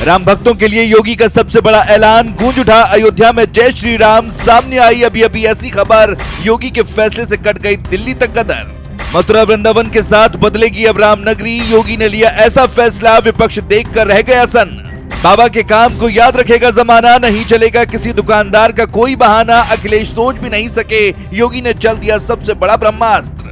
राम भक्तों के लिए योगी का सबसे बड़ा ऐलान, गूंज उठा अयोध्या में जय श्री राम। सामने आई अभी ऐसी खबर, योगी के फैसले से कट गई दिल्ली तक कदर। मथुरा वृंदावन के साथ बदलेगी अब राम नगरी, योगी ने लिया ऐसा फैसला, विपक्ष देखकर रह गया सन्न। बाबा के काम को याद रखेगा जमाना, नहीं चलेगा किसी दुकानदार का कोई बहाना। अखिलेश सोच भी नहीं सके, योगी ने चल दिया सबसे बड़ा ब्रह्मास्त्र।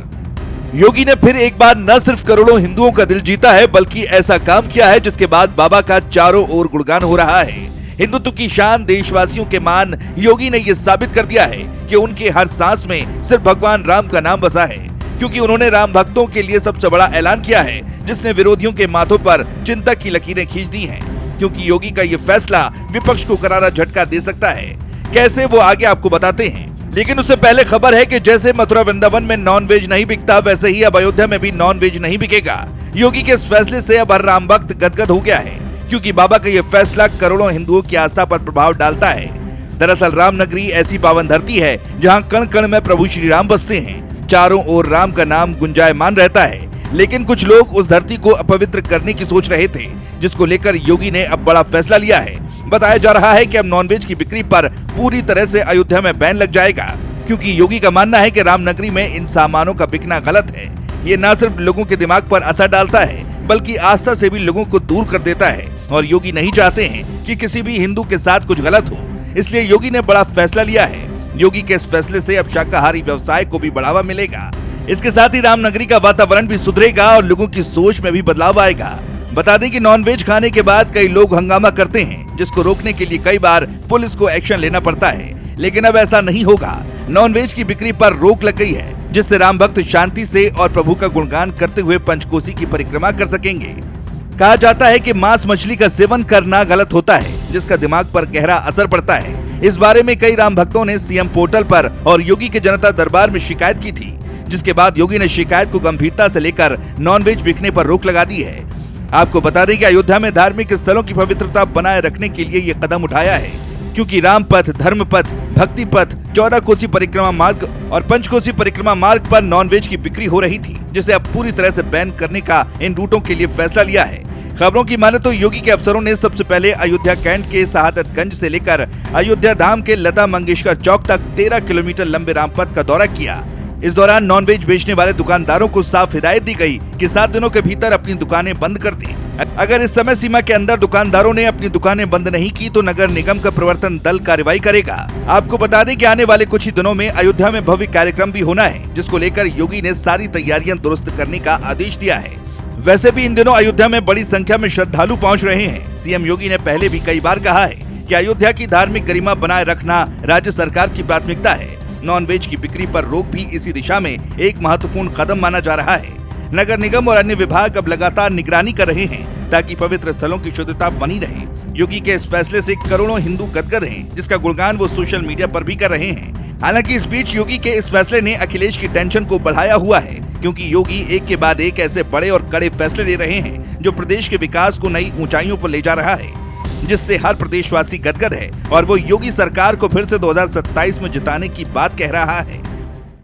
योगी ने फिर एक बार न सिर्फ करोड़ों हिंदुओं का दिल जीता है, बल्कि ऐसा काम किया है जिसके बाद बाबा का चारों ओर गुणगान हो रहा है। हिंदुत्व की शान, देशवासियों के मान, योगी ने यह साबित कर दिया है कि उनके हर सांस में सिर्फ भगवान राम का नाम बसा है, क्योंकि उन्होंने राम भक्तों के लिए सबसे बड़ा ऐलान किया है, जिसने विरोधियों के माथों पर चिंता की लकीरें खींच दी हैं। क्योंकि योगी का ये फैसला विपक्ष को करारा झटका दे सकता है। कैसे, वो आगे आपको बताते हैं, लेकिन उससे पहले खबर है कि जैसे मथुरा वृंदावन में नॉनवेज नहीं बिकता, वैसे ही अब अयोध्या में भी नॉनवेज नहीं बिकेगा। योगी के इस फैसले से अब हर राम भक्त गदगद हो गया है, क्योंकि बाबा का ये फैसला करोड़ों हिंदुओं की आस्था पर प्रभाव डालता है। दरअसल राम नगरी ऐसी पावन धरती है जहाँ कण कण में प्रभु श्री राम बसते हैं, चारों ओर राम का नाम गुंजायमान रहता है। लेकिन कुछ लोग उस धरती को अपवित्र करने की सोच रहे थे, जिसको लेकर योगी ने अब बड़ा फैसला लिया है। बताया जा रहा है कि अब नॉनवेज की बिक्री पर पूरी तरह से अयोध्या में बैन लग जाएगा, क्योंकि योगी का मानना है कि रामनगरी में इन सामानों का बिकना गलत है। ये न सिर्फ लोगों के दिमाग पर असर डालता है, बल्कि आस्था से भी लोगों को दूर कर देता है। और योगी नहीं चाहते हैं कि किसी भी हिंदू के साथ कुछ गलत हो, इसलिए योगी ने बड़ा फैसला लिया है। योगी के इस फैसले से अब शाकाहारी व्यवसाय को भी बढ़ावा मिलेगा। इसके साथ ही रामनगरी का वातावरण भी सुधरेगा और लोगों की सोच में भी बदलाव आएगा। बता दें कि नॉनवेज खाने के बाद कई लोग हंगामा करते हैं, जिसको रोकने के लिए कई बार पुलिस को एक्शन लेना पड़ता है, लेकिन अब ऐसा नहीं होगा। नॉनवेज की बिक्री पर रोक लग गई है, जिससे राम भक्त शांति से और प्रभु का गुणगान करते हुए पंचकोसी की परिक्रमा कर सकेंगे। कहा जाता है कि मांस मछली का सेवन करना गलत होता है, जिसका दिमाग पर गहरा असर पड़ता है। इस बारे में कई राम भक्तों ने सीएम पोर्टल पर और योगी के जनता दरबार में शिकायत की थी, जिसके बाद योगी ने शिकायत को गंभीरता से लेकर नॉनवेज बिकने पर रोक लगा दी है। आपको बता दें कि अयोध्या में धार्मिक स्थलों की पवित्रता बनाए रखने के लिए ये कदम उठाया है, क्योंकि राम पथ, धर्म पथ, भक्ति पथ, 14 कोसी परिक्रमा मार्ग और पंचकोसी परिक्रमा मार्ग पर नॉनवेज की बिक्री हो रही थी, जिसे अब पूरी तरह से बैन करने का इन रूटों के लिए फैसला लिया है। खबरों की माने तो योगी के अफसरों ने सबसे पहले अयोध्या कैंट के शहादतगंज से लेकर अयोध्या धाम के लता मंगेशकर चौक तक 13 किलोमीटर लंबे रामपथ का दौरा किया। इस दौरान नॉनवेज बेचने वाले दुकानदारों को साफ हिदायत दी गई कि 7 दिनों के भीतर अपनी दुकानें बंद कर दें। अगर इस समय सीमा के अंदर दुकानदारों ने अपनी दुकानें बंद नहीं की तो नगर निगम का प्रवर्तन दल कार्रवाई करेगा। आपको बता दें कि आने वाले कुछ ही दिनों में अयोध्या में भव्य कार्यक्रम भी होना है, जिसको लेकर योगी ने सारी तैयारियां दुरुस्त करने का आदेश दिया है। वैसे भी इन दिनों अयोध्या में बड़ी संख्या में श्रद्धालु पहुँच रहे हैं। सीएम योगी ने पहले भी कई बार कहा है कि अयोध्या की धार्मिक गरिमा बनाए रखना राज्य सरकार की प्राथमिकता है। नॉनवेज की बिक्री पर रोक भी इसी दिशा में एक महत्वपूर्ण कदम माना जा रहा है। नगर निगम और अन्य विभाग अब लगातार निगरानी कर रहे हैं, ताकि पवित्र स्थलों की शुद्धता बनी रहे। योगी के इस फैसले से करोड़ों हिंदू गदगद हैं, जिसका गुणगान वो सोशल मीडिया पर भी कर रहे हैं। हालांकि इस बीच योगी के इस फैसले ने अखिलेश की टेंशन को बढ़ाया हुआ है, क्योंकि योगी एक के बाद एक ऐसे बड़े और कड़े फैसले ले रहे हैं जो प्रदेश के विकास को नई ऊंचाइयों पर ले जा रहा है, जिससे हर प्रदेशवासी गदगद है और वो योगी सरकार को फिर से 2027 में जिताने की बात कह रहा है।